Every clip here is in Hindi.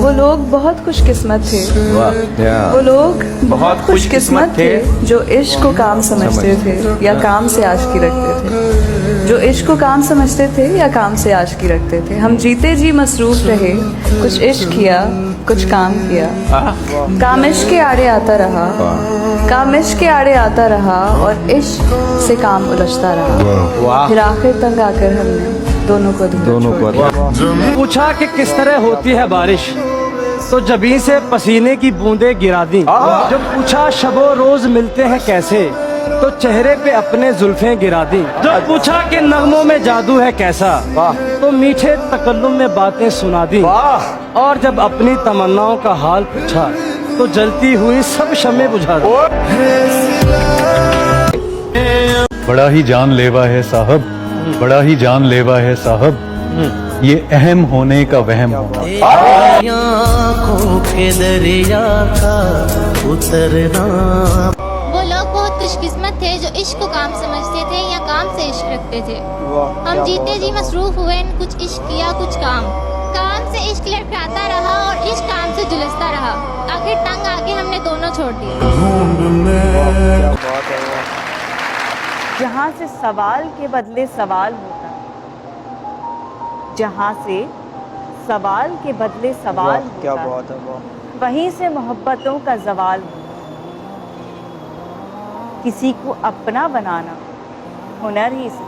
वो लोग बहुत खुशकिस्मत थे। वो लोग बहुत खुशकिस्मत थे जो इश्क को काम समझते थे या काम से आशिकी रखते थे। जो इश्क को काम समझते थे या काम से आशिकी रखते थे। हम जीते जी मसरूफ रहे, कुछ इश्क किया, कुछ काम किया। काम इश्क के आड़े आता रहा, काम इश्क के आड़े आता रहा और इश्क से काम उलझता रहा। फिर आखिर तक आकर हमने दोनों को पूछा कि किस तरह होती है बारिश, तो जबीं से पसीने की बूंदें गिरा दी। जब पूछा शबो रोज मिलते हैं कैसे, तो चेहरे पे अपने जुल्फें गिरा दी। जब पूछा कि नगमों में जादू है कैसा, तो मीठे तकल्लुम में बातें सुना दी। और जब अपनी तमन्नाओं का हाल पूछा, तो जलती हुई सब शम्में बुझा दी। बड़ा ही जानलेवा है साहब, बड़ा ही जानलेवा है साहब, ये अहम होने का वहम होना। आँखों के दरिया का उतरना। वो लोग बहुत खुशकिस्मत थे जो इश्क को काम समझते थे या काम से इश्क रखते थे। हम जीते जी मसरूफ हुए, कुछ इश्क किया, कुछ काम से इश्क लटकाता रहा और इश्क काम से जुलसता रहा। आखिर तंग आके हमने दोनों छोड़ दिए। जहाँ से सवाल के बदले सवाल होता, जहाँ से सवाल के बदले सवाल होता, क्या बात है, वहीं से मोहब्बतों का जवाल होता। किसी को अपना बनाना हुनर ही से,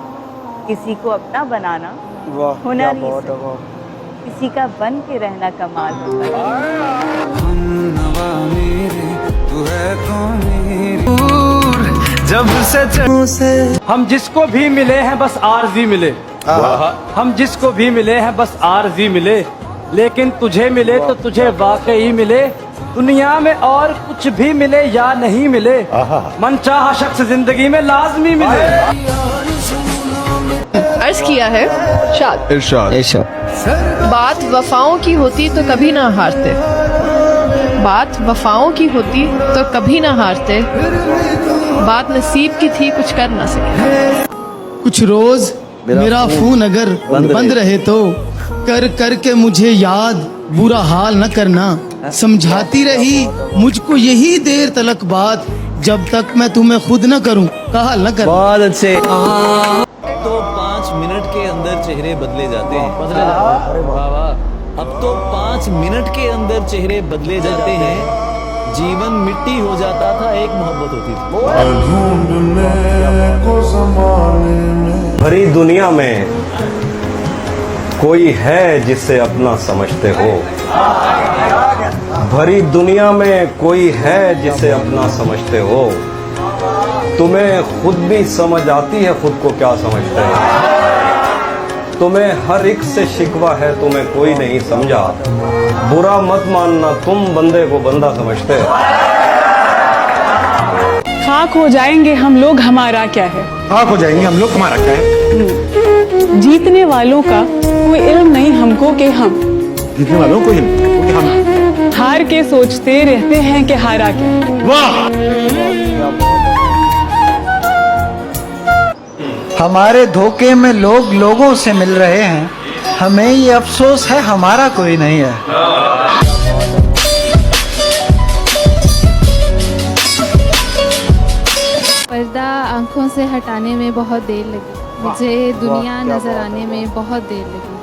किसी को अपना बनाना हुनर ही से, किसी का बन के रहना कमाल होता जब से हम जिसको भी मिले हैं बस आरज़ी मिले। हम जिसको भी मिले हैं बस आरज़ी मिले, लेकिन तुझे मिले तो तुझे वाकई मिले। दुनिया में और कुछ भी मिले या नहीं मिले, मनचाहा शख्स जिंदगी में लाजमी मिले। अर्ज किया है इरशाद, बात वफाओं की होती तो कभी ना हारते, बात वफाओं की होती तो कभी ना हारते, बात नसीब की थी कुछ कर ना सके। कुछ रोज मेरा फोन अगर बंद रहे तो कर कर के मुझे याद बुरा हाल न करना। समझाती रही मुझको यही देर तलक बात, जब तक मैं तुम्हें खुद न करूं कहा न कर। बहुत अच्छे। तो 5 मिनट के अंदर चेहरे बदले जाते हैं। अब तो 5 मिनट के अंदर चेहरे बदले जाते हैं। जीवन मिट्टी हो जाता था, एक मोहब्बत होती थी। भरी दुनिया में कोई है जिसे अपना समझते हो, भरी दुनिया में कोई है जिसे अपना समझते हो। तुम्हें खुद भी समझ आती है खुद को क्या समझते हो। तुम्हें हर एक से शिकवा है, तुम्हें कोई नहीं समझा। बुरा मत मानना, तुम बंदे को बंदा समझते हो। खाक हो जाएंगे हम लोग, हमारा क्या है। खाक हो जाएंगे हम लोग, हमारा क्या है। जीतने वालों का कोई इल्म नहीं हमको कि हम, जीतने वालों को हम हार के सोचते रहते हैं कि हारा क्या। वाह, हमारे धोखे में लोग लोगों से मिल रहे हैं, हमें ये अफसोस है हमारा कोई नहीं है। पर्दा आंखों से हटाने में बहुत देर लगी, मुझे दुनिया नजर आने में बहुत देर लगी।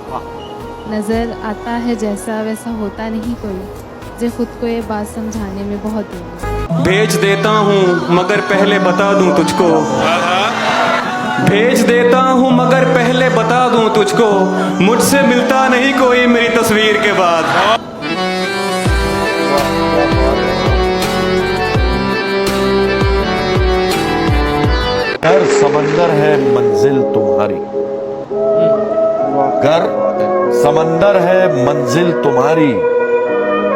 नजर आता है जैसा वैसा होता नहीं कोई, मुझे खुद को ये बात समझाने में बहुत देर लगी। भेज देता हूँ मगर पहले बता दूं तुझको, भेज देता हूँ मगर पहले बता दूं तुझको, मुझसे मिलता नहीं कोई मेरी तस्वीर के बाद। घर समंदर है मंजिल तुम्हारी, घर समंदर है मंजिल तुम्हारी,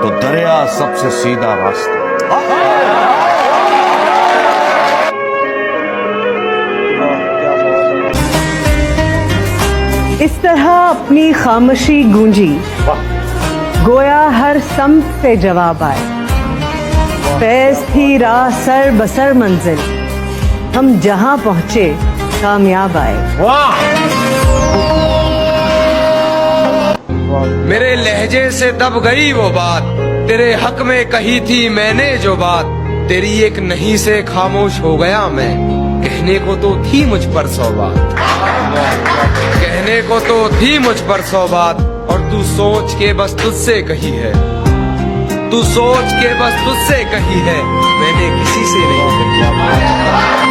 तो दरिया सबसे सीधा रास्ता। इस तरह अपनी खामोशी गूंजी, गोया हर सम्त से जवाब आए। फैज थी राह सर बसर मंजिल, हम जहां पहुंचे कामयाब आए। मेरे लहजे से दब गई वो बात, तेरे हक में कही थी मैंने जो बात, तेरी एक नहीं से खामोश हो गया मैं, कहने को तो थी मुझ पर 100 बात, कहने को तो थी मुझ पर 100 बात, और तू सोच के बस तुझसे कही है, तू सोच के बस तुझसे कही है, मैंने किसी से नहीं कही।